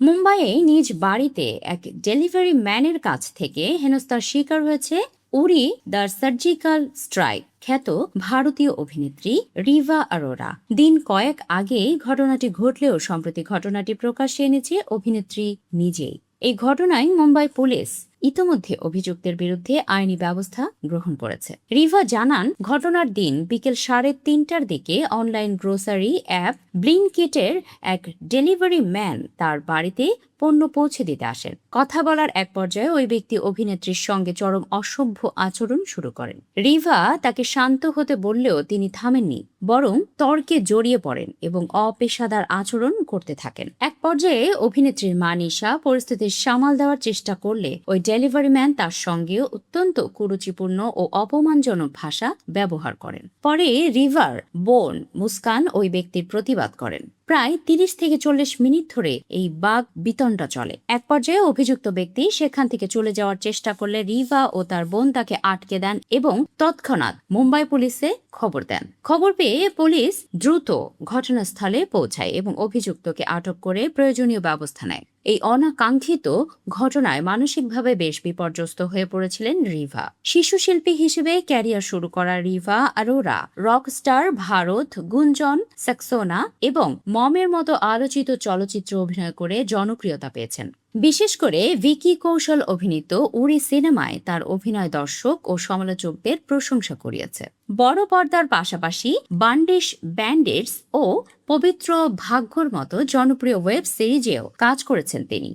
মুম্বাইয়ে নিজ বাড়িতে এক ডেলিভারি ম্যানের কাছ থেকে হেনস্থার শিকার হয়েছে উরি দ্য সার্জিক্যাল স্ট্রাইক খ্যাত ভারতীয় অভিনেত্রী রিভা আরোরা। দিন কয়েক আগে ঘটনাটি ঘটলেও সম্প্রতি ঘটনাটি প্রকাশ্যে এনেছে অভিনেত্রী নিজেই। এই ঘটনায় মুম্বাই পুলিশ ইতোমধ্যে অভিযুক্তের বিরুদ্ধে আইনি ব্যবস্থা গ্রহণ করেছে। রিভা জানান, ঘটনার দিন বিকেল 3:30টার দিকে অনলাইন গ্রোসারি অ্যাপ ব্লিঙ্কিটের এক ডেলিভারি ম্যান তার বাড়িতে পণ্য পৌঁছে দিতে আসেন। কথা বলার এক পর্যায়ে ওই ব্যক্তি অভিনেত্রীর সঙ্গে চরম অসভ্য আচরণ শুরু করেন। রিভা তাকে শান্ত হতে বললেও তিনি থামেননি, বরং তর্কে জড়িয়ে পড়েন এবং অপেশাদার আচরণ করতে থাকেন। এক পর্যায়ে অভিনেত্রীর মা নিশা পরিস্থিতি সামাল দেওয়ার চেষ্টা করলে ওই ডেলিভারি ম্যান তার সঙ্গে অত্যন্ত কুরুচিপূর্ণ ও অপমানজনক ভাষা ব্যবহার করেন। পরে রিভার বোন মুস্কান ওই ব্যক্তির প্রতিবাদ করেন। প্রায় 30 থেকে 40 মিনিট ধরে এই বাক বিতণ্ডা চলে। এক পর্যায়ে অভিযুক্ত ব্যক্তি সেখান থেকে চলে যাওয়ার চেষ্টা করলে রিভা ও তার বোন তাকে আটকে দেন এবং তৎক্ষণাৎ মুম্বাই পুলিশে খবর দেন। খবর পেয়ে পুলিশ দ্রুত ঘটনাস্থলে পৌঁছায় এবং অভিযুক্তকে আটক করে প্রয়োজনীয় ব্যবস্থা নেয়। এই অনাকাঙ্ক্ষিত ঘটনায় মানসিকভাবে বেশ বিপর্যস্ত হয়ে পড়েছিলেন রিভা। শিশু শিল্পী হিসেবে ক্যারিয়ার শুরু করা রিভা আরোরা রকস্টার ভারত, গুঞ্জন, সাক্সোনা এবং মমের মতো আলোচিত চলচ্চিত্র অভিনয় করে জনপ্রিয়তা পেয়েছেন। বিশেষ করে ভিকি কৌশল অভিনীত উড়ি সিনেমায় তার অভিনয় দর্শক ও সমালোচকদের প্রশংসা কুড়িয়েছে। বড় পর্দার পাশাপাশি বান্ডিশ ব্যান্ডেটস ও পবিত্র ভাগ্যর মতো জনপ্রিয় ওয়েব সিরিজেও কাজ করেছেন তিনি।